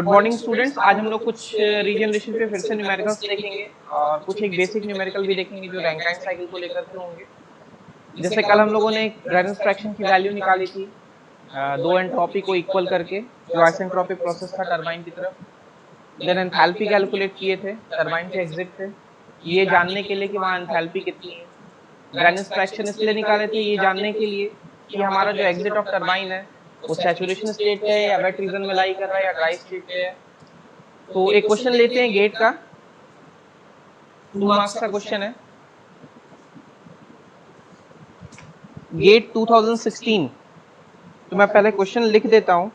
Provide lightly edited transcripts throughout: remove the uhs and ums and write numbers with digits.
Good morning students. आज हम लोग कुछ रीजनरेशन पे फिर से न्यूमेरिकल्स देखेंगे और कुछ एक बेसिक न्यूमेरिकल भी देखेंगे जो रैंकाइन साइकिल को लेकर के होंगे। जैसे कल हम लोगों ने रेनॉल्ड्स फ्रैक्शन की वैल्यू निकाली थी दो एंट्रोपी को इक्वल करके, जो आइसेंट्रोपिक प्रोसेस था टरबाइन की तरफ। देन एंथैल्पी कैलकुलेट किए थे टरबाइन के एग्जिट पे, ये जानने के लिए कि वहाँ एंथैल्पी कितनी है। रेनॉल्ड्स फ्रैक्शन इसलिए निकाले थे ये जानने के लिए कि हमारा जो एग्जिट ऑफ टरबाइन है वो सैचुरेशन स्टेट पे है या वेट रीजन में लाई कर रहा है या ड्राई स्टेट पे है। तो एक क्वेश्चन लेते हैं गेट का, 2 मार्क्स का क्वेश्चन है। गेट 2016। तो मैं पहले क्वेश्चन लिख देता हूं।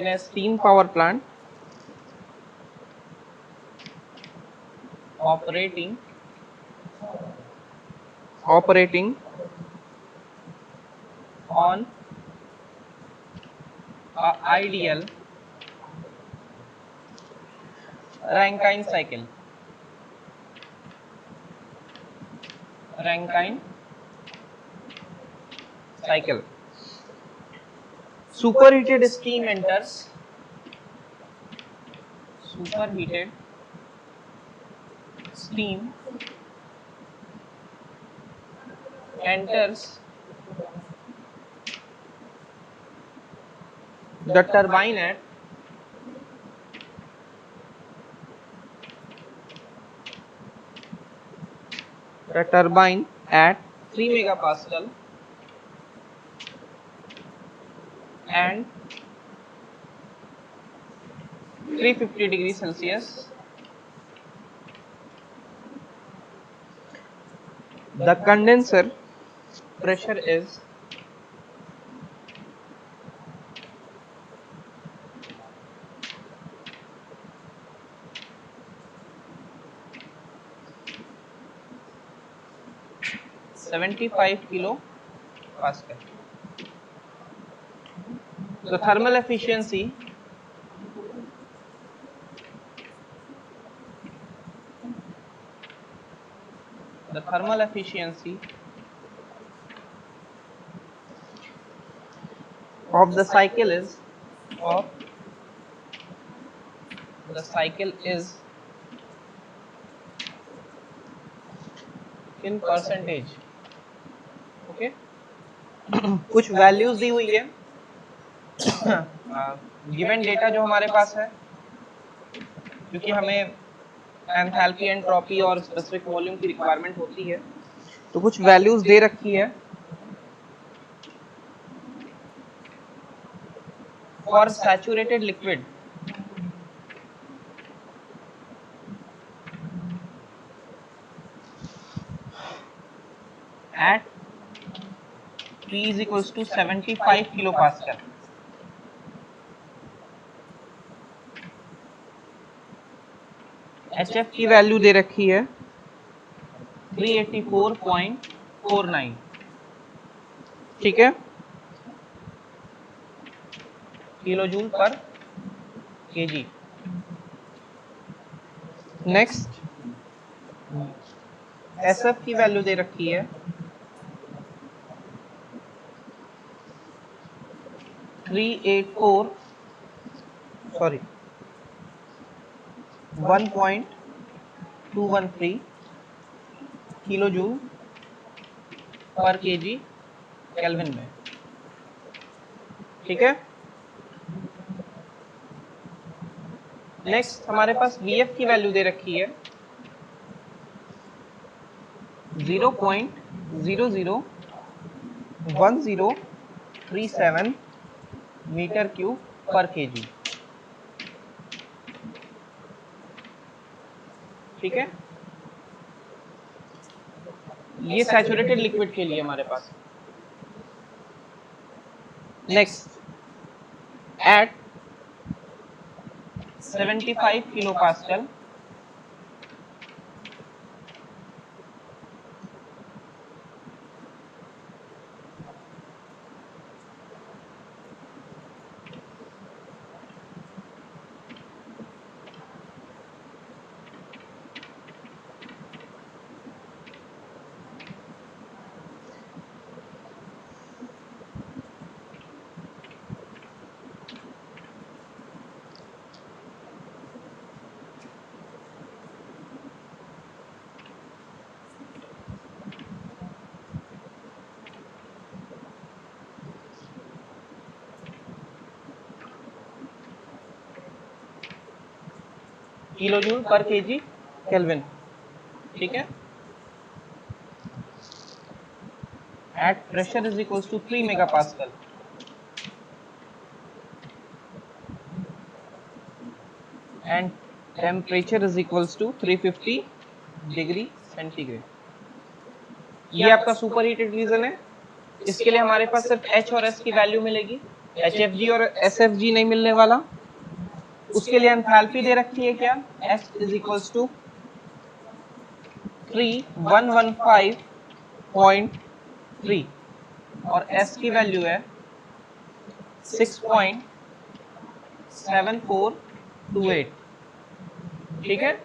In a steam power plant operating on a ideal Rankine cycle. Superheated steam enters. Superheated steam enters the turbine at the turbine at 3 megapascal and 350 degrees Celsius. The condenser pressure is 75 kilo Pascal. The thermal efficiency of the cycle is in percentage. Okay कुछ values दी हुई है। Given data जो हमारे पास है, क्योंकि हमें enthalpy entropy और specific volume की रिक्वायरमेंट होती है, तो कुछ वैल्यूज दे रखी है। For saturated liquid at P is equals to 75 kilopascal. HF की वैल्यू दे रखी है 384.49। ठीक है, किलो जूल पर केजी। नेक्स्ट SF की वैल्यू दे रखी है 1.213 किलो जूल पर केजी केल्विन में। ठीक है, नेक्स्ट हमारे पास VF की वैल्यू दे रखी है 0.001037 मीटर क्यूब पर केजी। ठीक है, ये सैचुरेटेड लिक्विड के लिए हमारे पास। Next at 75 kilo pascal kilo joule पर केजी केल्विन, ठीक है। At pressure is equals to 3 megapascal and temperature is equals to 350 degree centigrade. ये आपका सुपर हीटेड रीजन है। इसके लिए हमारे पास सिर्फ H और S की वैल्यू मिलेगी, HFG और SFG नहीं मिलने वाला। उसके लिए एंथैल्पी दे रखी है क्या, S इज इक्वल्स टू 3115.3 और S की वैल्यू है 6.7428, ठीक है।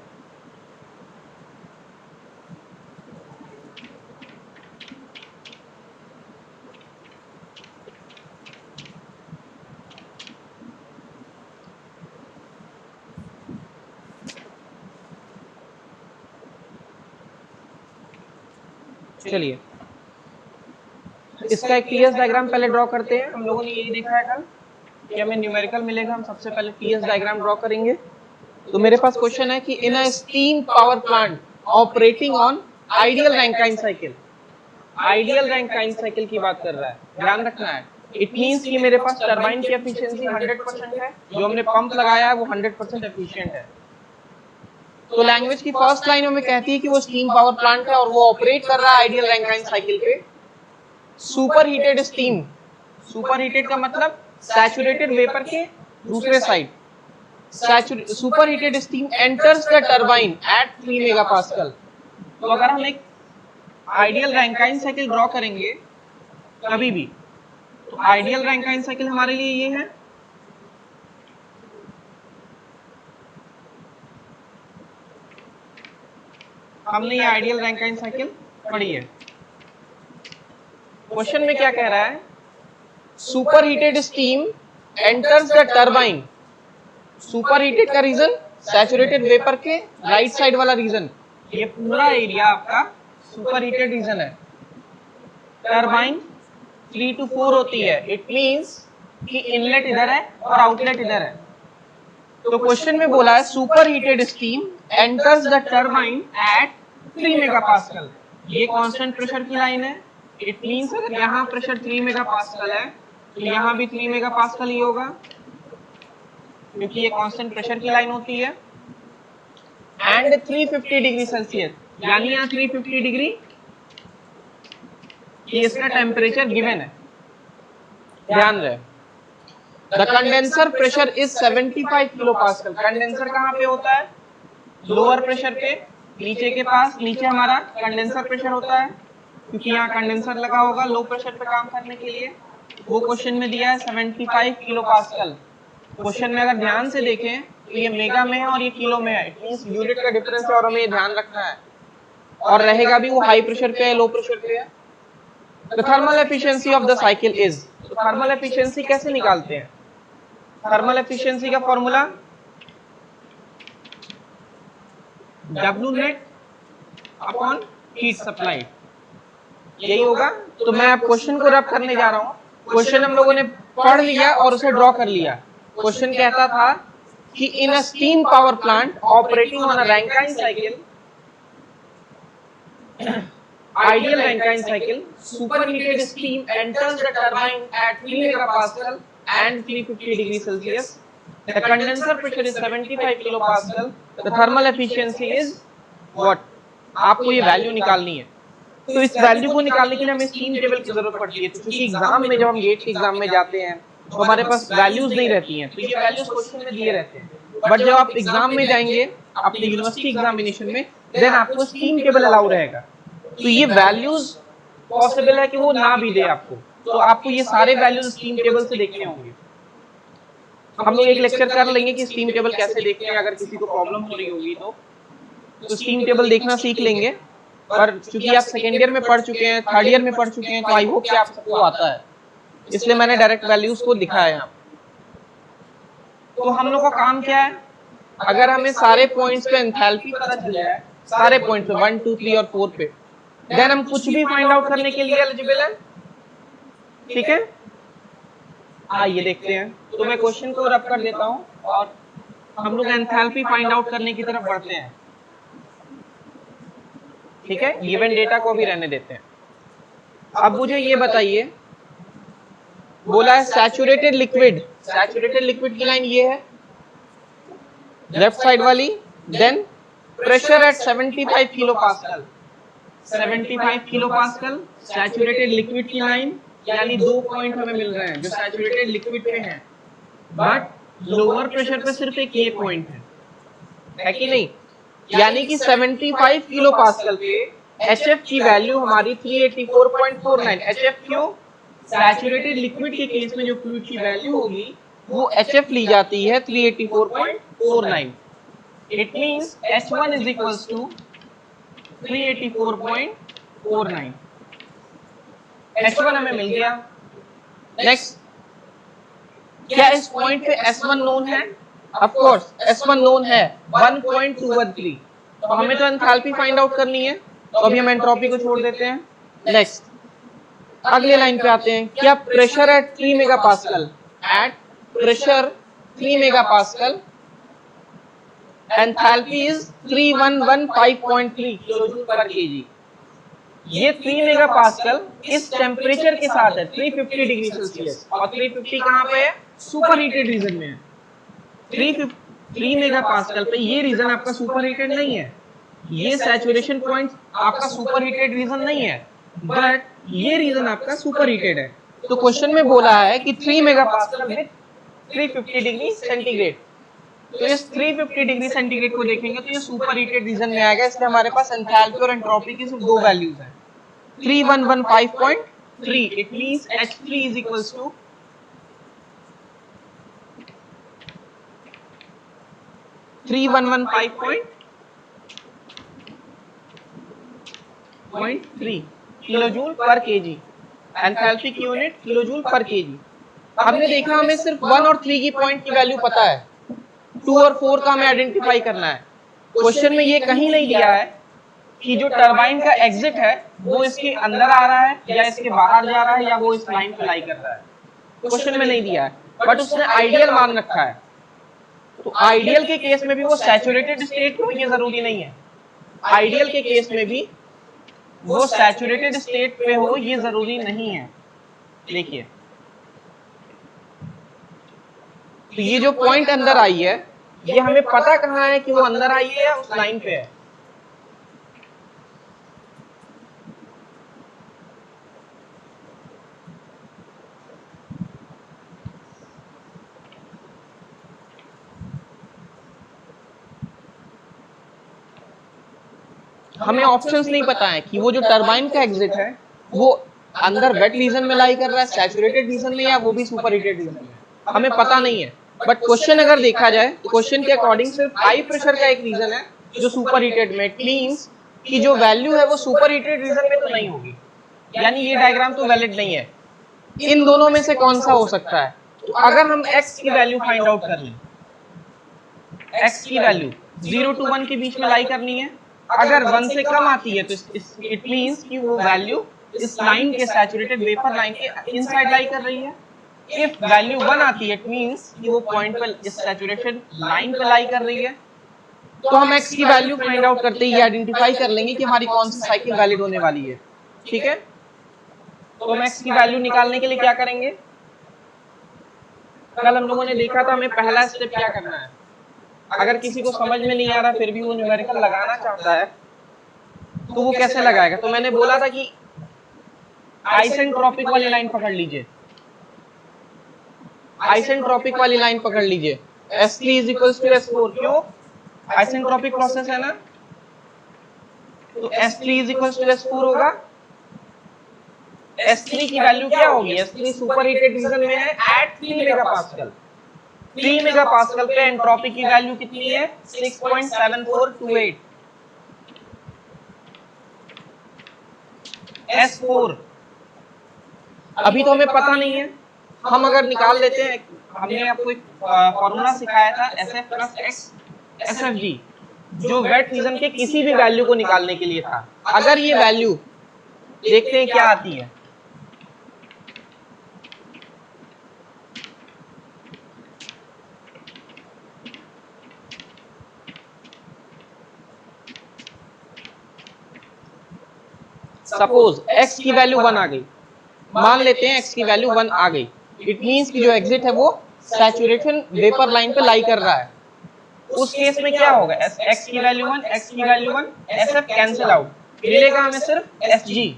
चलिए इसका एक टीएस डायग्राम पहले ड्रॉ करते हैं। हम लोगों ने यही देखा है कल कि हमें न्यूमेरिकल मिलेगा, हम सबसे पहले टीएस डायग्राम ड्रॉ करेंगे। तो मेरे पास क्वेश्चन है कि in a steam power plant operating on ideal Rankine cycle, ideal Rankine cycle की बात कर रहा है, ध्यान रखना है। इट मींस कि मेरे पास टरबाइन की एफिशिएंसी 100% है, जो हमने पंप लगाया है वो 100% एफिशिएंट है। तो लैंग्वेज की फर्स्ट लाइन हमें कहती है कि वो स्टीम पावर प्लांट है और वो ऑपरेट कर रहा है आइडियल रैंकाइन साइकिल पे। Super heated steam, super heated का मतलब सैचुरेटेड वेपर के दूसरे side, super heated steam enters the turbine at 3 megapascal. तो अगर हम एक आइडियल रैंकाइन साइकिल ड्रॉ करेंगे कभी भी, तो आइडियल रैंकाइन साइकिल हमारे लिए ये है। हमने ये आइडियल रैंकाइन साइकिल पढ़ी है। क्वेश्चन में क्या कह रहा है, super heated steam enters the turbine. Super heated का रीजन सैचुरेटेड वेपर के राइट साइड वाला रीजन, ये पूरा एरिया आपका सुपर हीटेड रीजन है। टरबाइन 3 to 4 होती है, इट मींस कि इनलेट इधर है और आउटलेट इधर है। तो क्वेश्चन में बोला है super heated steam enters the turbine at 3 megapascal. ये कांस्टेंट प्रेशर की लाइन है, इट मींस अगर यहाँ प्रेशर 3 मेगापास्कल है तो यहाँ भी 3 मेगापास्कल ही होगा, क्योंकि ये कांस्टेंट प्रेशर की लाइन होती है। एंड 350 डिग्री सेल्सियस, यानी यहाँ 350 डिग्री ये इसका टेम्परेचर गिवन है, ध्यान रहे। The condenser pressure is 75 kilo pascal. Condenser कहाँ पे होता है, लोअर प्रेशर पे, नीचे के पास, नीचे हमारा कंडेंसर प्रेशर होता है, क्योंकि यहाँ कंडेंसर लगा होगा लो प्रेशर पे काम करने के लिए। वो क्वेश्चन में दिया है 75 किलो पास्कल। क्वेश्चन में अगर ध्यान से देखें तो ये मेगा में है और ये किलो में है, इट मींस यूनिट का डिफरेंस है और हमें ये ध्यान रखना है। और रहेगा भी वो हाई प्रेशर पे है लो प्रेशर पे है। The thermal efficiency of the cycle is, तो थर्मल एफिशिएंसी कैसे निकालते हैं, थर्मल एफिशिएंसी का formula W net upon heat supply, यही होगा। तो मैं अब क्वेश्चन को रब करने जा रहा हूँ। क्वेश्चन हम लोगों ने पढ़ लिया और उसे ड्रॉ कर लिया। क्वेश्चन कहता था कि in a steam power plant operating on a Rankine cycle, ideal Rankine cycle, superheated steam enters the turbine at 3 megapascal and 350 degrees Celsius. The condenser pressure is 75 kilopascal. The thermal efficiency is what? आपको ये value निकालनी है। तो इस value को निकालने के लिए हमें स्टीम टेबल की जरूरत पड़ती है, क्योंकि एग्जाम में जब हम गेट के एग्जाम में जाते हैं तो हमारे पास वैल्यूज नहीं रहती हैं, तो ये वैल्यूज क्वेश्चन में दिए रहते हैं। बट जब आप एग्जाम में जाएंगे अपने यूनिवर्सिटी एग्जामिनेशन में, देन आपको स्टीम टेबल अलाउ रहेगा। तो ये वैल्यूज पॉसिबल है कि वो ना भी दे आपको, तो आपको ये सारे वैल्यूज स्टीम टेबल से देखने होंगे। हम लोग एक लेक्चर कर लेंगे कि स्टीम टेबल कैसे देखते हैं, अगर किसी को प्रॉब्लम हो रही होगी तो स्टीम टेबल देखना सीख लेंगे। पर चूंकि आप सेकेंड ईयर में पढ़ चुके हैं, थर्ड ईयर में पढ़ चुके हैं, तो आई होप कि आप सबको आता है, इसलिए मैंने डायरेक्ट वैल्यूज को दिखाया है। तो हम लोग का काम क्या है, अगर हमें सारे पॉइंट्स पे एंथैल्पी पता चल जाए, सारे पॉइंट्स पे 1 2 3 और 4 पे, देन हम कुछ भी फाइंड आउट करने के लिए एलिजिबल है, ठीक है। आइए देखते हैं। तो मैं क्वेश्चन को रब कर देता हूं और हम लोग एंथैल्पी फाइंड आउट करने की तरफ बढ़ते हैं। ठीक है, गिवन डेटा को भी रहने देते हैं। अब मुझे ये बताइए, बोला है सैचुरेटेड लिक्विड, सैचुरेटेड लिक्विड की लाइन ये है लेफ्ट साइड वाली, then pressure at 75 kilo pascal, 75 kilo pascal saturated liquid की लाइन, यानी 2 पॉइंट हमें मिल रहे हैं जो सैचुरेटेड लिक्विड पे हैं, बट लोअर प्रेशर पे सिर्फ एक ये पॉइंट है कि नहीं? यानी कि 75 किलो पास्कल पे HF की वैल्यू हमारी 384.49। HF क्यों? सैचुरेटेड लिक्विड के केस में जो फ्लूइड की वैल्यू होगी वो HF ली जाती है 384.49। It means H1 is equals to 384.49। H1 हमें मिल गया। नेक्स्ट, क्या इस पॉइंट पे S1 नोन है? ऑफ कोर्स S1 नोन है 1.213। तो हमें तो एंथैल्पी फाइंड आउट करनी है, तो अभी हम एंट्रोपी को छोड़ देते हैं। नेक्स्ट, अगले लाइन पे आते हैं, क्या pressure at 3 megapascal, at pressure 3 megapascal enthalpy is 3115.3 kilojoule पर केजी। ये 3 मेगापास्कल इस टेम्परेचर के साथ है 350 डिग्री सेल्सियस, और 350 कहां पे है? सुपर हीटेड रीजन में है। 3 मेगापास्कल पे ये रीजन आपका सुपर हीटेड नहीं है, ये सैचुरेशन पॉइंट आपका सुपर हीटेड रीजन नहीं है, बट ये रीजन आपका सुपर हीटेड है। तो क्वेश्चन में बोला है कि 3 मेगापास्कल विद 350 डिग्री सेंटीग्रेड, तो इस 350 डिग्री सेंटीग्रेड को देखेंगे तो ये सुपर हीटेड रीजन में आएगा, इसलिए हमारे पास एंथैल्पी और एंट्रोपी की सिर्फ दो वैल्यूज हैं 3115.3। It means H3 is equals to 3115.3 kilojoule पर केजी। एंथैल्पी की यूनिट किलोजूल पर केजी। हमने देखा हमें सिर्फ 1 और 3 की पॉइंट की वैल्यू पता है, 2 और 4 का हमें आइडेंटिफाई करना है। क्वेश्चन में ये कहीं नहीं दिया है कि जो टरबाइन का एग्जिट है वो इसके अंदर आ रहा है या इसके बाहर जा रहा है या वो इस लाइन पे लाई कर रहा है, क्वेश्चन में नहीं दिया है, बट उसने आइडियल मान रखा है। तो आइडियल के केस में भी वो सैचुरेटेड स्टेट हो ये जरूरी नहीं है, आइडियल के केस में भी वो सैचुरेटेड स्टेट पे हो ये जरूरी नहीं है। देखिए, तो ये जो पॉइंट अंदर आई है ये हमें पता कहां है कि वो अंदर आई है या उस लाइन पे है। हमें ऑप्शंस नहीं पता है कि वो जो टरबाइन का एग्जिट है वो अंदर वेट रीजन में लाई कर रहा है, सैचुरेटेड रीजन में, या वो भी सुपर हीटेड रीजन में, हमें पता नहीं है। बट क्वेश्चन अगर देखा जाए तो क्वेश्चन के अकॉर्डिंग सिर्फ हाई प्रेशर का एक रीजन है जो सुपर हीटेड में, इट मींस कि जो वैल्यू है वो सुपर हीटेड रीजन में तो नहीं होगी, यानी ये डायग्राम तो वैलिड नहीं है। इन दोनों में से कौन सा हो सकता है? तो अगर हम x की वैल्यू फाइंड आउट कर लें, x की वैल्यू 0 to 1 के बीच में लाई करनी है, अगर 1 से कम आती है तो इट मींस कि वो वैल्यू इस लाइन के सैचुरेटेड वेपर लाइन के इनसाइड लाई कर रही है। इफ वैल्यू 1 आती है इट मींस कि वो पॉइंट पर इस सैचुरेशन लाइन पे लाई कर रही है। तो हम x की वैल्यू फाइंड आउट करते ही आइडेंटिफाई कर लेंगे कि हमारी कौन सी साइकिल वैलिड होने वाली है। ठीक है, तो हम x की वैल्यू निकालने के लिए क्या करेंगे? कल हम लोगों ने देखा था हमें पहला स्टेप क्या करना है। अगर किसी को समझ में नहीं आ रहा फिर भी वो न्यूमेरिकल लगाना चाहता है तो वो कैसे लगाएगा? तो मैंने बोला था कि आइसेंट्रोपिक वाली लाइन पकड़ लीजिए, आइसेंट्रोपिक वाली लाइन पकड़ लीजिए, S3 is equals to S4। क्यों? आइसेंट्रोपिक प्रोसेस है ना, तो S3 is equals to S4 होगा। S3 की वैल्यू क्या होगी? S3 सुपर हीटेड रीजन में है एट 3 मेगापास्कल। 3 मेगापास्कल पे एंट्रोपी की वैल्यू कितनी है? 6.7428। S4 अभी तो हमें पता नहीं है, हम अगर निकाल लेते हैं, हमने आपको एक फॉर्मूला सिखाया था SF प्लस एक्स SFG, जो वेट रीजन के किसी भी वैल्यू को निकालने के लिए था। अगर ये वैल्यू देखते हैं क्या आती है, सपोज x की वैल्यू 1 आ गई, मान लेते हैं x की वैल्यू 1 आ गई, इट मींस कि जो एग्जिट है वो सैचुरेशन वेपर लाइन पे लाई कर रहा है। उस केस में क्या होगा, x की वैल्यू 1, x की वैल्यू 1, SF कैंसिल आउट, मिलेगा हमें सिर्फ SG,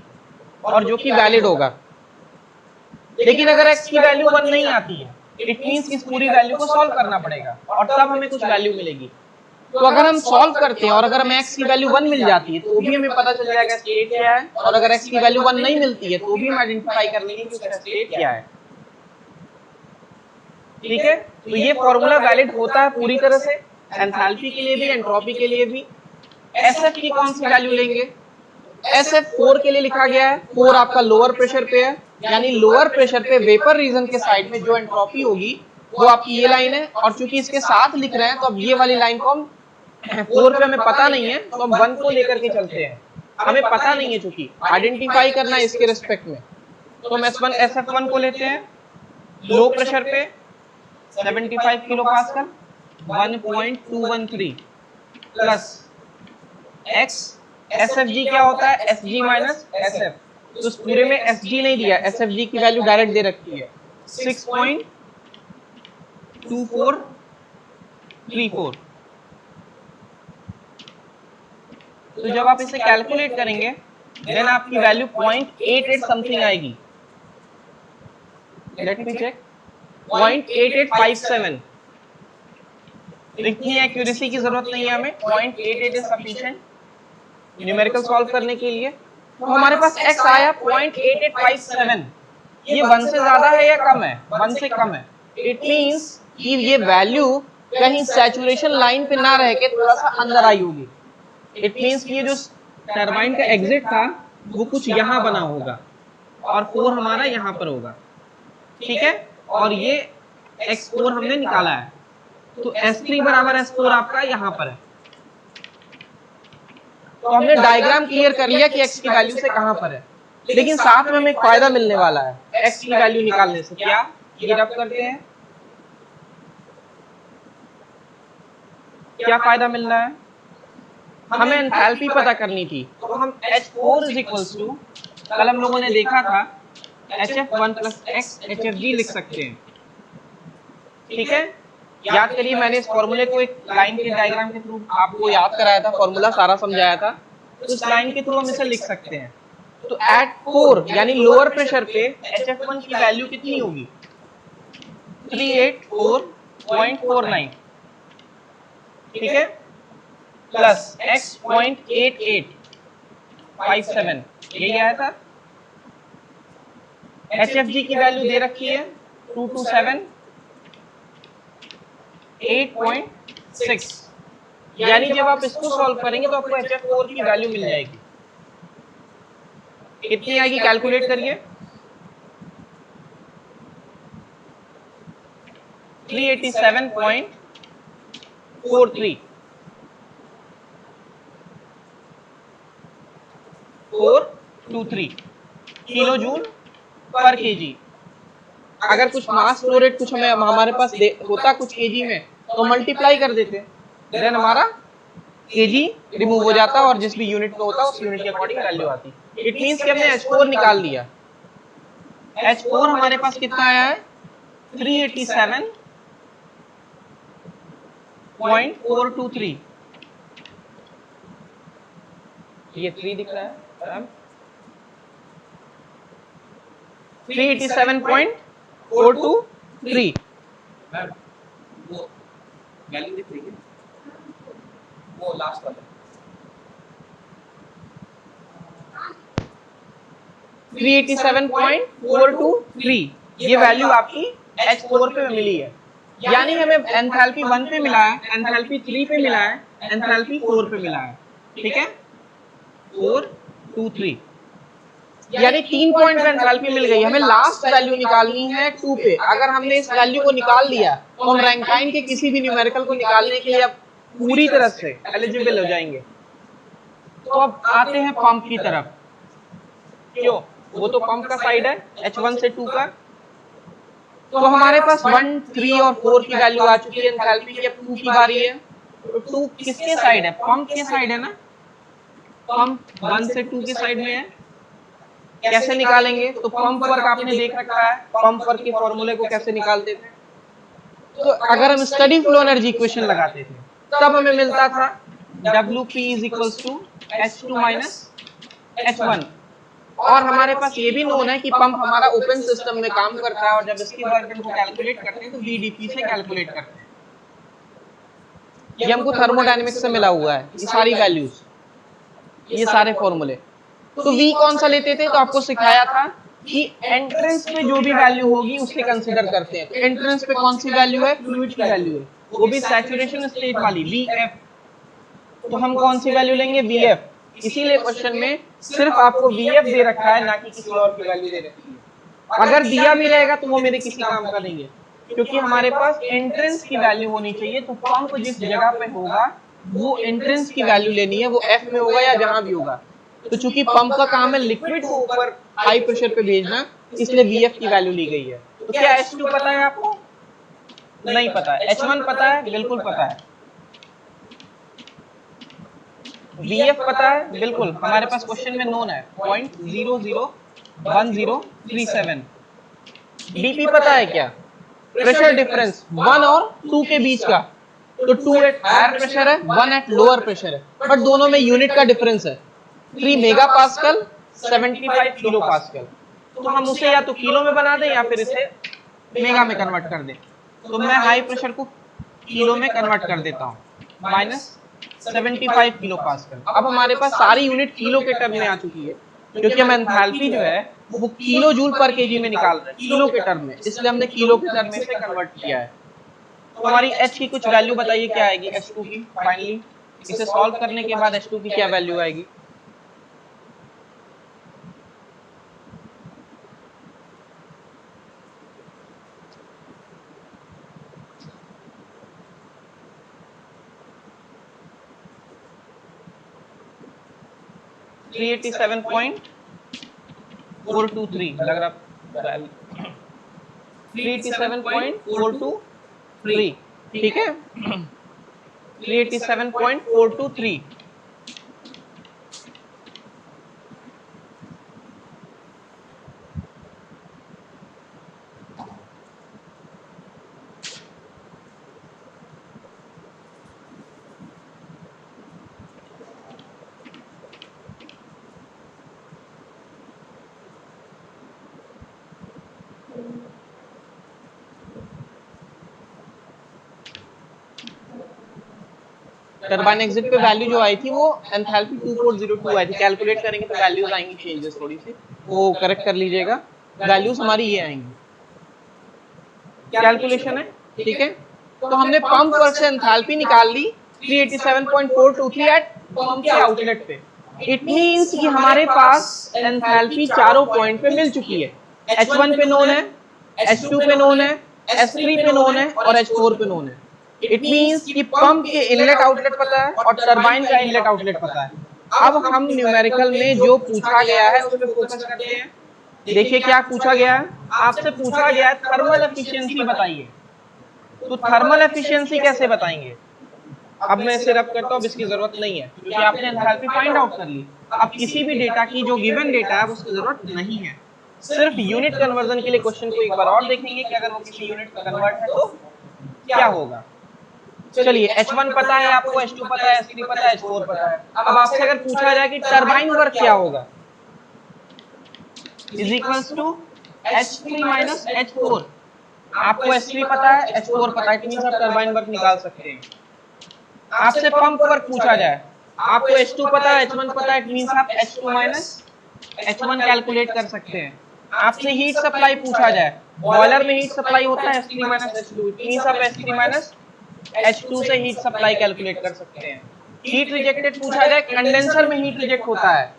और जो कि वैलिड होगा। लेकिन अगर x की वैल्यू 1 नहीं आती है, इट मींस इस पूरी वैल्यू को सॉल्व करना पड़ेगा और तब हमें कुछ वैल्यू मिलेगी। तो अगर हम सॉल्व करते हैं और अगर हमें x की वैल्यू 1 मिल जाती है तो भी हमें पता चल जाएगा स्टेट क्या है, और अगर x की वैल्यू 1 नहीं मिलती है तो भी हम आइडेंटिफाई कर लेंगे कि उसका स्टेट क्या है। ठीक है, तो ये फॉर्मूला वैलिड होता है पूरी तरह से, एंथैल्पी के लिए भी, एंट्रोपी के लिए भी। SF की कौन सी वैल्यू लेंगे, SF 4 के लिए लिखा गया है, 4 आपका लोअर प्रेशर पे है, यानी लोअर प्रेशर पे वेपर रीजन के साइड में जो एंट्रोपी होगी वो आपकी ये लाइन है, और चूंकि इसके साथ लिख रहे हैं तो अब ये वाली लाइन को हम 4 पे हमें पता नहीं है तो हम 1 को लेकर के चलते हैं, हमें पता नहीं है चूंकि आइडेंटिफाई करना है इसके रिस्पेक्ट में, तो हम SF1 को लेते हैं लो प्रेशर पे 75 kilo pascal 1.213 plus x SFG क्या होता है, SG माइनस SF, तो इस पूरे में SG नहीं दिया, SFG की वैल्यू डायरेक्ट दे रखी है 6.2434। तो जब आप इसे कैलकुलेट करेंगे देन आपकी वैल्यू 0.88 समथिंग आएगी, लेट मी चेक, 0.8857। इतनी एक्यूरेसी की जरूरत नहीं है हमें, 0.88 इज सफिशिएंट न्यूमेरिकल सॉल्व करने के लिए। तो हमारे पास x आया 0.8857, ये 1 से ज्यादा है या कम है, 1 से कम है, इट मींस कि ये वैल्यू कहीं सैचुरेशन लाइन पे ना रह के थोड़ा सा अंदर आई होगी। इट मींस कि ये जो टरबाइन का एग्जिट था वो कुछ यहाँ बना होगा और 4 हमारा यहाँ पर होगा, ठीक है, और ये x4 हमने निकाला है, तो S3 बराबर S4 आपका यहाँ पर है। तो हमने डायग्राम क्लियर कर लिया कि x की वैल्यू से कहां पर है, लेकिन साथ में हमें एक फायदा मिलने वाला है x की वैल्यू निकालने से। क्या, ये रब करते हैं, क्या फायदा मिल रहा है, हमें एंथैल्पी पता करनी थी, तो हम H4 इज इक्वल्स टू, कल हम लोगों ने देखा था HF1 प्लस x HFG लिख सकते हैं, ठीक है। याद करिए मैंने इस फॉर्मूले को एक लाइन के डायग्राम के थ्रू आपको याद कराया था, फॉर्मूला सारा समझाया था, तो इस लाइन के थ्रू हम इसे लिख सकते हैं। तो एट 4 यानी लोअर प्रेशर पे HF1 की वैल्यू कितनी होगी, 384.49, ठीक है, प्लस x 0.8857, यही आया था। HFG की वैल्यू दे रखी है 227.8.6, यानी जब आप इसको सॉल्व करेंगे तो आपको HF4 की वैल्यू मिल जाएगी, कितनी आएगी कैलकुलेट करिए, 387.43 423 किलो जूल पर केजी। अगर कुछ मास फ्लो रेट कुछ हमें हमारे पास होता कुछ केजी में तो मल्टीप्लाई कर देते, देन हमारा केजी रिमूव हो जाता और जिस भी यूनिट में होता उस यूनिट के अकॉर्डिंग वैल्यू आती। इट मींस कि हमने H4 निकाल लिया, H4 हमारे पास कितना आया है 387.423, ये 3 दिख रहा है, 387.423, वो वैल्यू दिख रही है, वो लास्ट वाला 387.423, ये वैल्यू आपकी H4 पे मिली है, यानी हमें एंथैल्पी 1 पे मिला है, एंथैल्पी 3 पे मिला है, एंथैल्पी 4 पे मिला है, ठीक है, 423, यानी 3 पॉइंट पे एंथैल्पी मिल गई। हमें लास्ट वैल्यू निकालनी है 2 पे। अगर हमने इस वैल्यू को निकाल लिया तो हम रैंकाइन के किसी भी न्यूमेरिकल को निकालने के लिए अब पूरी तरह से एलिजिबल हो जाएंगे। तो अब आते हैं पंप की तरफ, क्यों, वो तो पंप का साइड है H1 से 2 का, तो हमारे पास 1, 3 और 4 की वैल्यू आ चुकी है एंथैल्पी की, अब 2 की बारी है। तो 2 किसके साइड है, पंप के साइड है ना, पंप 1 से 2 के साइड में है, कैसे निकालेंगे? तो पंप वर्क आपने देख रखा है, पंप वर्क के फॉर्मूले को कैसे निकालते थे। तो अगर हम स्टडी फ्लो एनर्जी इक्वेशन लगाते थे तब हमें मिलता था WP is equals to H2 minus H1, और हमारे पास ये भी नोन है कि पंप हमारा ओपन सिस्टम में काम करता है, और जब इसकी वर्क डन को कैलकुलेट करते हैं तो VdP से कैलकुलेट करते हैं। ये हमको थर्मोडायनेमिक्स से मिला हुआ है, ये सारी वैल्यूज, ये सारे फॉर्मूले। तो V कौन सा लेते थे? तो आपको सिखाया था कि एंट्रेंस पे जो भी वैल्यू होगी उसे कंसीडर करते हैं। तो एंट्रेंस पे कौन सी वैल्यू है? फ्लूइड की वैल्यू है, वो भी सैचुरेशन स्टेट वाली VF। तो हम कौन सी वैल्यू लेंगे? VF। इसीलिए क्वेश्चन में सिर्फ आपको VF दे रखा है, ना कि किसी और की वैल्यू दे रखी है। अगर दिया भी रहेगा तो वो मेरे किसी काम का नहीं है, क्योंकि हमारे पास एंट्रेंस की वैल्यू होनी चाहिए। तो पंप जिस जगह पे होगा वो एंट्रेंस की वैल्यू लेनी है, वो F में होगा या जहां भी होगा। तो चूंकि पंप का काम है लिक्विड को ऊपर हाई प्रेशर पे भेजना, इसलिए VF की वैल्यू ली गई है। तो क्या H2 पता है आपको? नहीं पता है। H1 पता है? बिल्कुल पता है। VF पता है? बिल्कुल, हमारे पास क्वेश्चन में नोन है 0.001037। DP पता है क्या? प्रेशर डिफरेंस 1 और 2 के बीच का। तो 2 एट हायर प्रेशर है, 1 एट लोअर प्रेशर है, बट दोनों में यूनिट का डिफरेंस है 3 मेगा पास्कल 75 किलो पास्कल। तो हम उसे या तो किलो में बना दें या फिर इसे मेगा में कन्वर्ट कर दें। तो मैं हाई प्रेशर को किलो में कन्वर्ट कर देता हूँ, -75 किलो पास्कल। अब हमारे पास सारी यूनिट किलो के टर्म में आ चुकी है, क्योंकि हम एंथैल्पी जो है वो किलो जूल पर केजी में निकाल रहे हैं, किलो के टर्म में, इसलिए हमने किलो के टर्म में से कन्वर्ट किया है। तो हमारी H की कुछ वैल्यू बताइए क्या आएगी H2 की फाइनली। इसे सॉल्व करने के बाद H2 की क्या वैल्यू आएगी? $387.423 लग रहा 387.423, ठीक है। 387.423। टरबाइन एग्जिट पे वैल्यू जो आई थी वो एंथैल्पी 2402 आई थी। कैलकुलेट करेंगे तो वैल्यूज आएंगी चेंजेस थोड़ी सी, वो करेक्ट कर लीजिएगा। वैल्यूज हमारी ये आएंगी, कैलकुलेशन है, ठीक है। तो हमने पंप वर्क से एंथैल्पी निकाल ली 387.423 एट पंप के आउटलेट पे। इट मींस कि हमारे पास एंथैल्पी चारों पॉइंट पे मिल चुकी है। H1 पे नोन है, H2 पे नोन है, H3 पे नोन है और H4 पे नोन है। इट मींस कि पंप के इनलेट आउटलेट पता है और टरबाइन का इनलेट आउटलेट पता है। अब हम न्यूमेरिकल में जो पूछा गया है उस पर फोकस करते हैं। देखिए क्या पूछा गया है, आपसे पूछा गया है थर्मल एफिशिएंसी बताइए। तो थर्मल एफिशिएंसी कैसे बताएंगे? अब मैं इसे रब करता हूं, अब इसकी जरूरत नहीं है क्योंकि आपने एंथैल्पी फाइंड आउट कर ली। अब किसी भी डेटा की जो गिवन डेटा है उसकी जरूरत नहीं है, सिर्फ यूनिट कन्वर्जन के लिए क्वेश्चन को एक बार और देखेंगे कि अगर वो किसी यूनिट में कन्वर्ट है तो क्या होगा। चलिए H1 पता है आपको, H2 पता है, H3 पता है, H4 पता है। अब आपसे अगर पूछा जाए कि टरबाइन वर्क क्या होगा, is equals to H3 minus H4। आपको H3 पता है, H4 पता है, इट मींस आप टरबाइन वर्क निकाल सकते हैं। आपसे पंप वर्क पूछा जाए, आपको H2 पता है, H1 पता है, इट मींस आप H2 माइनस H1 कैलकुलेट कर सकते हैं। आपसे हीट सप्लाई पूछा जाए, बॉयलर में हीट सप्लाई होता है H3 minus H2, it means आप H3 माइनस H2 से हीट सप्लाई कैलकुलेट कर सकते हैं। हीट रिजेक्टेड पूछा जाए, कंडेंसर में हीट रिजेक्ट होता है,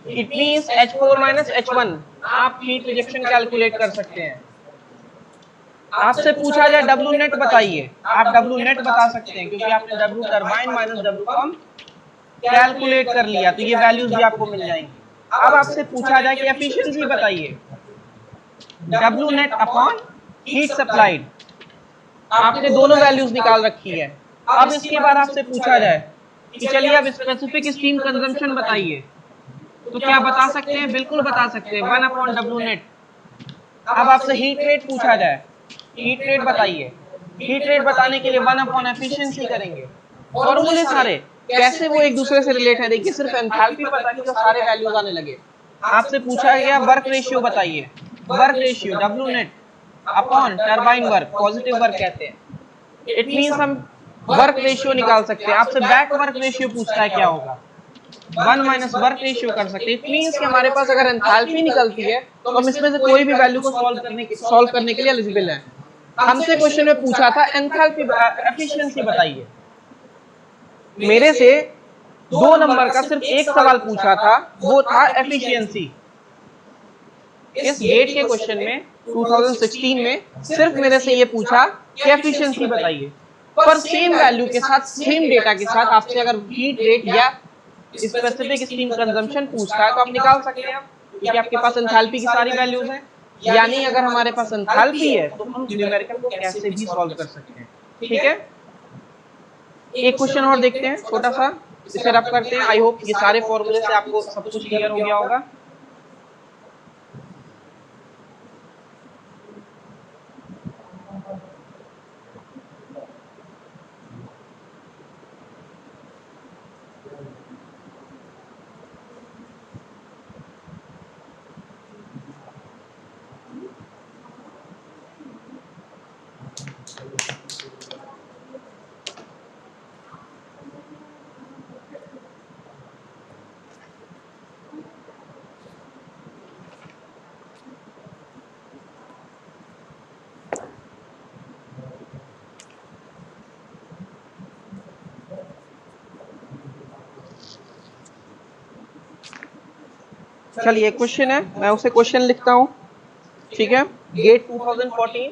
it means H4 minus H1, आप हीट रिजेक्शन कैलकुलेट कर सकते हैं। आपसे पूछा जाए W नेट बताइए, आप W नेट बता सकते हैं क्योंकि आपने W turbine minus W pump calculate कर लिया, तो ये वैल्यूज भी आपको मिल जाएंगी। अब आपसे पूछा जाए कि एफिशिएंसी बताइए, W net upon heat supplied, आपने दोनों वैल्यूज निकाल रखी है। अब इसके बाद आपसे पूछा जाए कि चलिए अब स्पेसिफिक स्टीम कंजम्पशन बताइए, तो क्या बता सकते हैं? बिल्कुल बता सकते हैं, 1/W नेट। अब आपसे हीट रेट पूछा जाए, हीट रेट बताइए, हीट रेट बताने के लिए 1/एफिशिएंसी करेंगे। फॉर्मूले सारे कैसे वो एक दूसरे से रिलेट है, देखिए सिर्फ एंथैल्पी पता की तो सारे वैल्यूज आने लगे। आपसे पूछा गया वर्क रेशियो बताइए, work ratio W net upon turbine work, positive work कहते हैं। इट मींस हम वर्क रेशियो निकाल सकते हैं। आपसे बैक वर्क रेशियो पूछता है, क्या होगा? 1 माइनस वर्क रेशियो कर सकते हैं। इट मींस कि हमारे पास अगर एंथैल्पी निकलती है तो हम इसमें से कोई भी वैल्यू को सॉल्व करने के लिए एलिजिबल है। हमसे क्वेश्चन में पूछा था एंथैल्पी एफिशिएंसी बताइए। मेरे से 2 नंबर का सिर्फ एक सवाल पूछा था, वो था एफिशिएंसी। इस गेट के क्वेश्चन में 2016 में सिर्फ मेरे से ये पूछा कि एफिशिएंसी बताइए। पर सेम वैल्यू के साथ, सेम डेटा के साथ आपसे अगर हीट रेट या स्पेसिफिक स्टीम कंजम्पशन पूछता है तो आप निकाल सकते हैं, क्योंकि आपके पास एंथैल्पी की सारी वैल्यूज हैं। यानी अगर हमारे पास एंथैल्पी है तो हम न्यूमेरिकल को कैसे भी सॉल्व कर सकते हैं। ठीक है, एक क्वेश्चन और देखते हैं छोटा सा, इसे रब करते हैं। आई होप ये सारे फॉर्मूले से आपको सब कुछ क्लियर हो गया होगा। चलिए क्वेश्चन है, मैं उसे क्वेश्चन लिखता हूं। ठीक है, गेट 2014,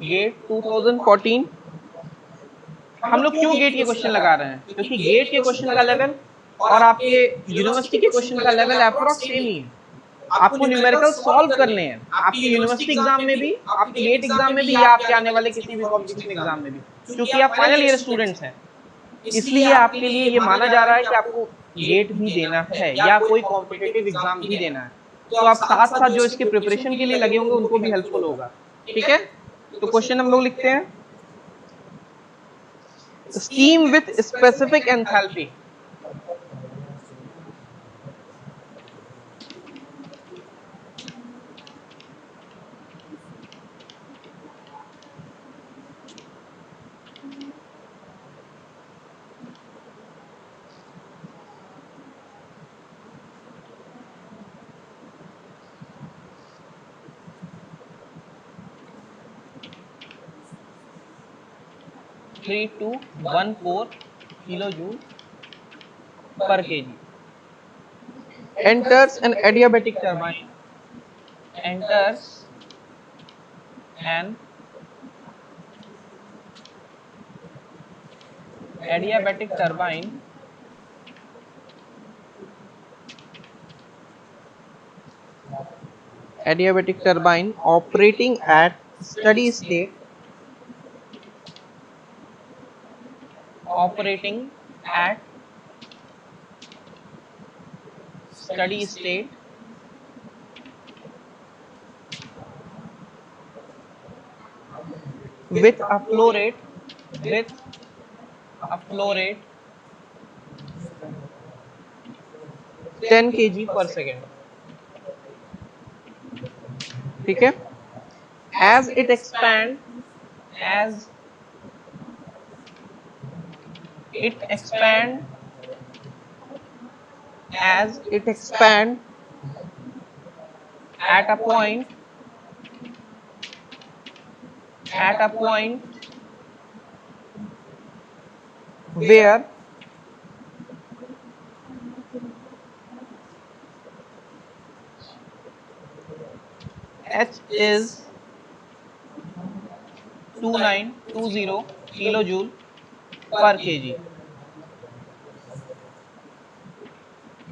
गेट 2014। हम लोग क्यों गेट के क्वेश्चन लगा रहे हैं? क्योंकि गेट के क्वेश्चन का लेवल और आपके यूनिवर्सिटी के क्वेश्चन का लेवल अप्रोक्स सेम ही है। आपको न्यूमेरिकल सॉल्व करने हैं, आपके यूनिवर्सिटी एग्जाम में भी, आपके गेट एग्जाम में भी, या आपके आने वाले किसी भी कॉम्पिटिशन एग्जाम में भी। क्योंकि आप फाइनल ईयर स्टूडेंट्स हैं, इसलिए आपके लिए ये माना जा रहा है कि आपको गेट भी देना है या कोई कॉम्पिटिटिव एग्जाम भी देना है। तो आप साथ साथ जो इसके प्रिपरेशन के लिए लगे होंगे उनको भी हेल्पफुल होगा। ठीक है, तो क्वेश्चन हम लोग लिखते हैं, steam with specific enthalpy. Three two 14 kilojoule per kg. Enters an adiabatic turbine. Enters an adiabatic turbine operating at steady state, operating at steady state with a flow rate, with a flow rate 10 kg per second. ठीक है, as it expand, as it expand, as it expand at a point, at a point where H is 2920 kilojoule per kg.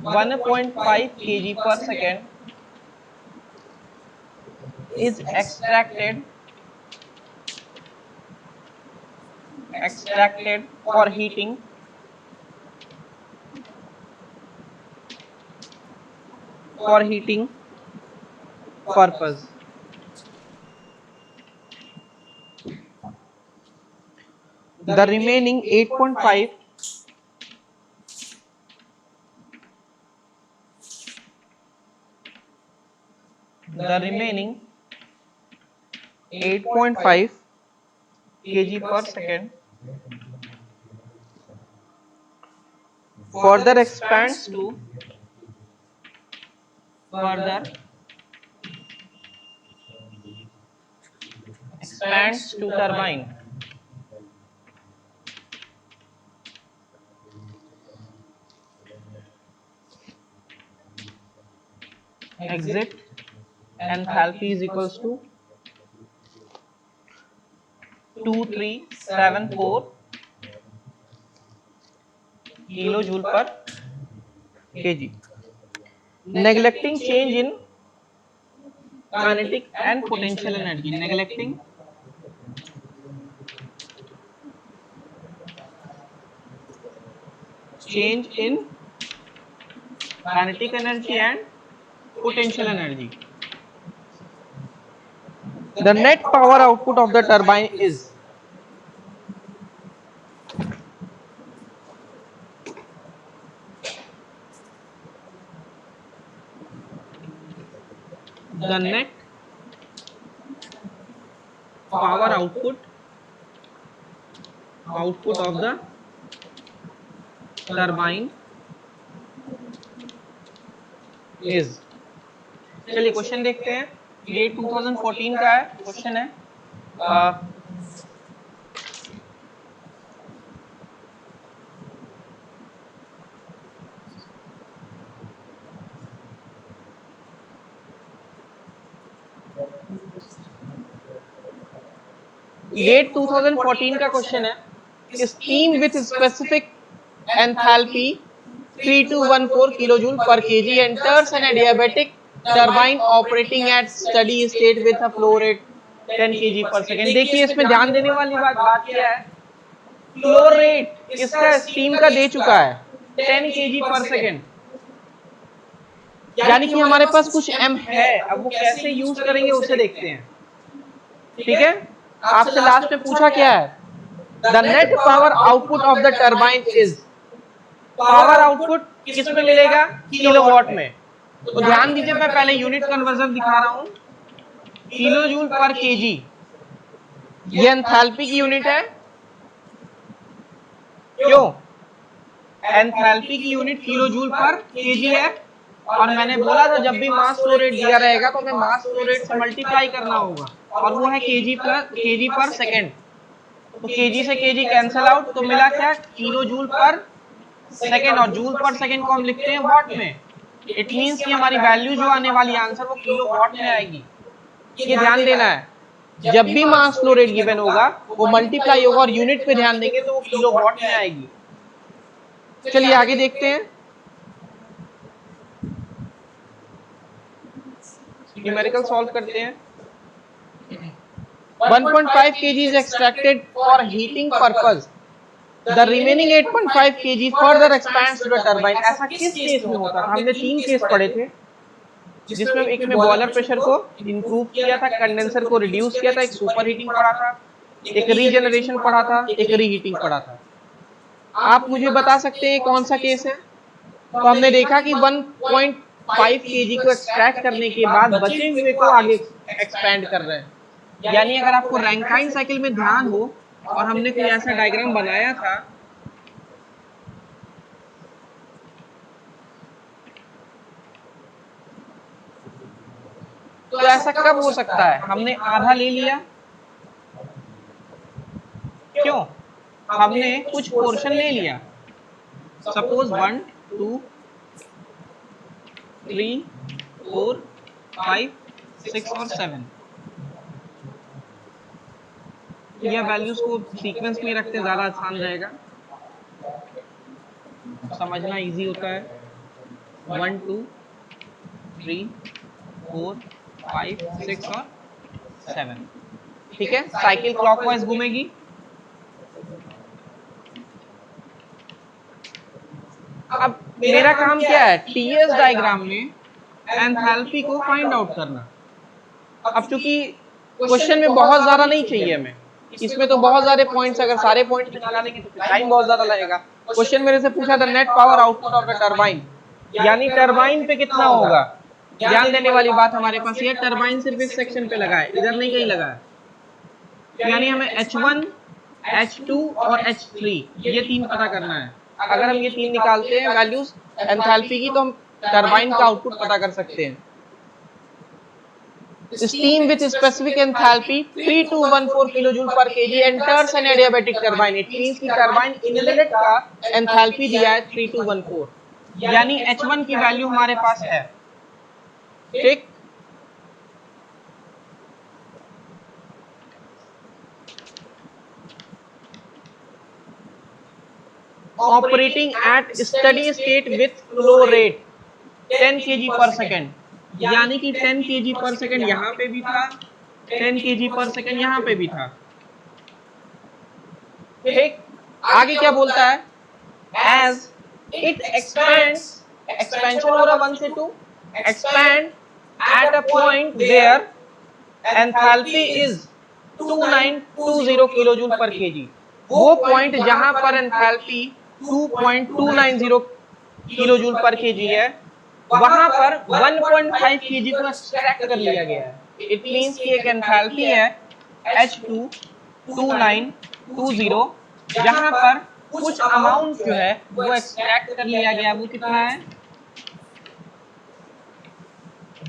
1.5 kg per second is extracted for heating for heating purpose. The remaining 8.5 kg per second further expands to turbine. Exit enthalpy is equals to 2374 kilojoule per kg. Neglecting change in kinetic and potential energy. Neglecting change in kinetic energy and potential energy. The net power output of the turbine is the net power output of the turbine is. चलिए question देखते हैं, ये 2014 का है question है। ये 2014 का question है, steam with specific enthalpy 3214 kilojoule पर kg enters an adiabatic turbine operating at steady state with a flow rate 10 kg पर सेकेंड। देखिए इसमें ध्यान देने वाली बात क्या है, फ्लो रेट इसका स्टीम का दे चुका है 10 kg पर सेकेंड, यानी कि हमारे पास कुछ m है। अब वो कैसे यूज करेंगे उसे देखते हैं, ठीक है। आपसे लास्ट में पूछा क्या है, the net power output of the turbine is, power output किस में मिलेगा, किलोवाट में। तो ध्यान दीजिए, मैं पहले यूनिट कन्वर्जन दिखा रहा हूं, किलोजूल पर केजी, ये एंथैल्पी की यूनिट है। क्यों, एंथैल्पी की यूनिट किलोजूल पर केजी है, और मैंने बोला था जब भी मास फ्लो रेट दिया रहेगा तो हमें मास फ्लो रेट से मल्टीप्लाई करना होगा, और वो है केजी पर सेकेंड। तो केजी से केजी कैंसल आउट, तो मिला क्या, किलो जूल पर सेकेंड, और जूल पर सेकेंड को हम लिखते हैं वॉट में। इट मींस कि हमारी वैल्यू जो आने वाली आंसर वो किलो वॉट में आएगी। ये ध्यान देना है, जब भी मास फ्लो रेट गिवन होगा वो मल्टीप्लाई होगा और यूनिट पे ध्यान देंगे तो वो किलो वॉट में आएगी। चलिए आगे देखते हैं, न्यूमेरिकल सॉल्व करते हैं। 1.5 kg is extracted for heating purpose. The remaining 8.5 kg further expands to the turbine. ऐसा किस केस में होता था, हमने 3 केस पढ़े थे, जिसमें एक में बॉयलर प्रेशर को इंप्रूव किया था, कंडेंसर को रिड्यूस किया था, एक सुपर हीटिंग पढ़ा था, एक रीजनरेशन पढ़ा था, एक रीहीटिंग पढ़ा था। आप मुझे बता सकते हैं कौन सा केस है। तो हमने देखा कि 1.5 kg को एक्सट्रैक्ट करने के बाद बचे हुए को आगे एक्सपेंड कर रहे हैं। यानी अगर आपको रैंकाइन साइकिल में ध्यान हो और हमने कोई ऐसा डायग्राम बनाया था, तो ऐसा कब हो सकता है, हमने आधा ले लिया, क्यों, हमने कुछ पोर्शन ले लिया, सपोज 1 2 3 4 5 6 और 7, यह वैल्यूज को सीक्वेंस में रखते ज्यादा आसान रहेगा, समझना इजी होता है। 1 2 3 4 5 6 और 7, ठीक है। साइकिल क्लॉकवाइज घूमेगी। अब मेरा काम क्या है, टीएस डायग्राम में एंथैल्पी को फाइंड आउट करना। अब चूंकि क्वेश्चन में बहुत ज्यादा नहीं चाहिए हमें, इसमें तो बहुत सारे पॉइंट्स, अगर सारे पॉइंट्स निकालेंगे तो टाइम बहुत ज्यादा लगेगा। क्वेश्चन मेरे से पूछा था net power output of the turbine, यानी टरबाइन पे कितना होगा। ध्यान देने वाली बात हमारे पास ये टरबाइन सिर्फ इस सेक्शन पे लगा है, इधर नहीं कहीं लगा है। यानी हमें H1, H2 और H3 ये तीन पता करना है। अगर हम ये तीन निकालते हैं वैल्यूज एंथैल्पी की, तो हम टरबाइन का आउटपुट पता कर सकते हैं। Steam with specific enthalpy 3214 kilojoule per kg enters an adiabatic turbine. It means कि टरबाइन इनलेट का एंथैल्पी दिया है 3214, यानी H1 की वैल्यू हमारे पास है। ठीक, operating at steady state with flow rate 10 kg per second, यानी कि 10 kg per second यहाँ पे भी था, 10 kg per second यहाँ पे भी था। ठीक, आगे क्या बोलता है, एज इट एक्सपेंड्स, एक्सपेंशन हो रहा 1 से 2, expand at a point where enthalpy is 2920 kilojoule पर केजी, वो पॉइंट जहां पर एंथैल्पी 2290 किलोजूल पर केजी है, वहां पर 1.5 केजी को एक्सट्रैक्ट कर लिया गया है। इट मींस कि एक एंथैल्पी है H2 2920, जहां पर कुछ अमाउंट जो है वो एक्सट्रैक्ट कर लिया गया, वो कितना है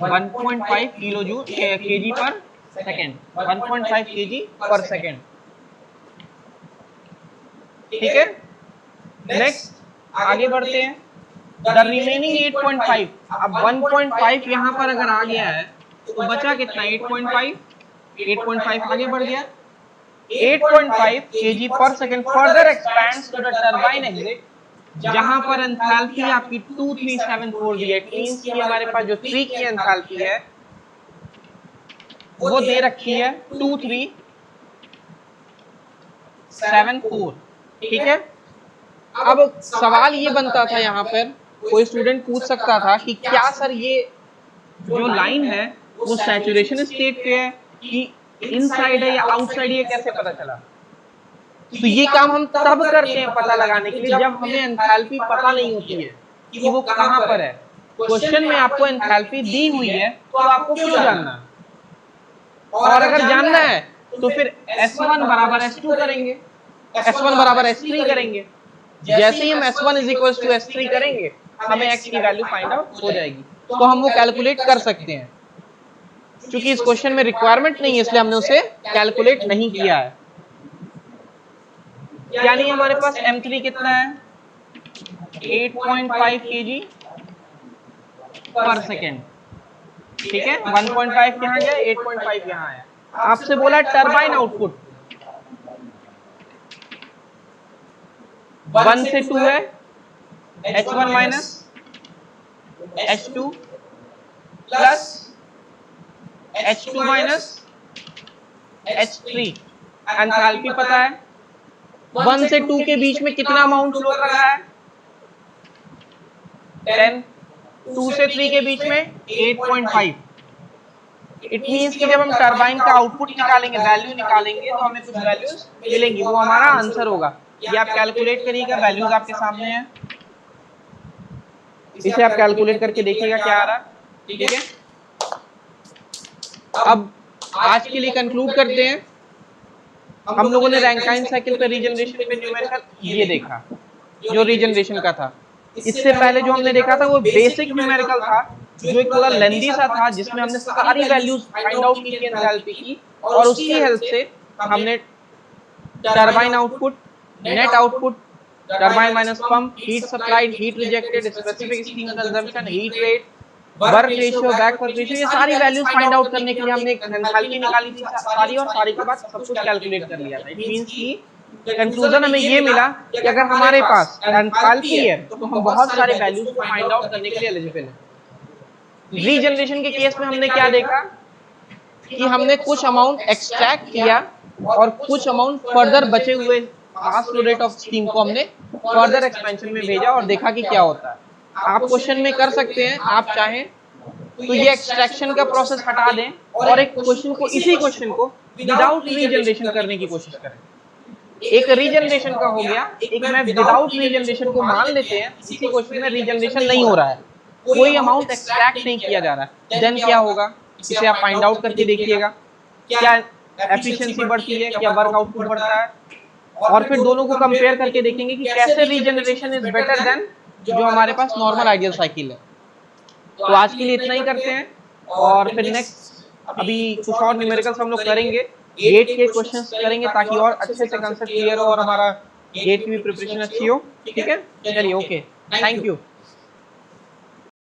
1.5 किलोजूल केजी पर सेकेंड, 1.5 केजी पर सेकेंड। ठीक है, नेक्स्ट आगे बढ़ते हैं। द रिमेनिंग 8.5, अब 1.5 यहाँ पर अगर आ गया है तो बचा कितना 8.5, 8.5 आगे बढ़ गया, 8.5 kg पर second further expands to the turbine exit, जहां पर एंथैल्पी आपकी 2374 दी है। इट मींस कि हमारे पास जो 3 की एंथैल्पी है वो दे रखी है 2374। ठीक है, अब सवाल ये बनता था, यहाँ पर कोई स्टूडेंट पूछ सकता था कि क्या सर ये जो लाइन है वो सैचुरेशन स्टेट पे है कि इनसाइड है या आउटसाइड, ये कैसे पता चला। तो ये काम हम तब करते हैं पता लगाने के लिए जब हमें एंथैल्पी पता नहीं होती है कि वो कहां पर है। क्वेश्चन में आपको एंथैल्पी दी हुई है तो आपको क्यों जानना, और अगर जानना है तो फिर S1 बराबर S2 करेंगे, S1 बराबर S3 करेंगे। जैसे ही हम S1 is equal to S3 करेंगे हमें X की वैल्यू फाइंड आउट हो जाएगी, तो हम वो कैलकुलेट कर सकते हैं। क्योंकि इस क्वेश्चन में रिक्वायरमेंट नहीं है इसलिए हमने उसे कैलकुलेट नहीं किया है। यानी हमारे पास M3 कितना है 8.5 kg पर सेकेंड। ठीक है, 1.5 यहाँ गया, 8.5 यहाँ आया। आपसे बोला टरबाइन आउटपुट 1 से 2 है, H1 minus H2 plus H2 minus H3। Enthalpy पता है, 1 से 2 के बीच में कितना अमाउंट फ्लो कर रहा है 10, 2 से 3 के बीच में 8.5। इट मींस कि जब हम टरबाइन का आउटपुट निकालेंगे, वैल्यू निकालेंगे, तो हमें कुछ वैल्यूज मिलेंगी, वो हमारा आंसर होगा। ये आप कैलकुलेट करिएगा, वैल्यूज आपके सामने हैं, इसे आप कैलकुलेट करके देखिएगा क्या आ रहा। ठीक है, अब आज के लिए कंक्लूड करते हैं। हम लोगों ने रैंकाइन साइकिल पे रीजनरेशन पे न्यूमेरिकल ये देखा जो रीजनरेशन का था। इससे पहले जो हमने देखा था वो बेसिक न्यूमेरिकल था, जो एक थोड़ा लेंदी सा था, जिसमें हमने सारी वैल्यूज फाइंड आउट की थी एंथैल्पी की, और उसकी हेल्प से हमने turbine output, net output, turbine minus pump, heat supplied, heat rejected, specific steam consumption, heat rate, work ratio, back work ratio, ये सारी वैल्यूज फाइंड आउट करने के लिए हमने एक एंथैल्पी निकाली थी सारी, और सारी के बाद सब कुछ कैलकुलेट कर लिया था। इट मींस कि कंक्लूजन हमें ये मिला कि अगर हमारे पास एंथैल्पी है तो हम बहुत सारे वैल्यूज को फाइंड आउट करने के लिए एलिजिबल है। रीजनरेशन के केस में हमने क्या देखा कि हमने कुछ अमाउंट एक्सट्रैक्ट किया और कुछ अमाउंट फर्दर बचे हुए mass flow rate of steam को हमने फर्दर एक्सपेंशन में भेजा और देखा कि क्या होता है। आप क्वेश्चन में कर सकते हैं, आप चाहें तो ये एक्सट्रैक्शन का प्रोसेस हटा दें और एक क्वेश्चन को, इसी क्वेश्चन को विदाउट रीजनरेशन करने की कोशिश करें। एक रीजनरेशन का हो गया, एक में विदाउट रीजनरेशन को मान लेते हैं इसी क्वेश्चन में रीजनरेशन नहीं हो रहा है, कोई अमाउंट एक्सट्रैक्ट नहीं किया जा रहा है, देन क्या होगा इसे आप फाइंड आउट करके देखिएगा, क्या एफिशिएंसी बढ़ती है, क्या वर्क आउटपुट बढ़ता है, और फिर दोनों को कंपेयर करके देखेंगे कि कैसे रीजनरेशन इज बेटर देन जो हमारे पास नॉर्मल आइडियल साइकिल है। तो आज के लिए इतना ही करते हैं, और फिर नेक्स्ट अभी कुछ और न्यूमेरिकल्स हम लोग करेंगे, गेट के क्वेश्चंस करेंगे ताकि और अच्छे से कंसेप्ट क्लियर हो और हमारा गेट की भी प्रिपरेशन अच्छी हो। ठीक है, चलिए, ओके, थैंक यू।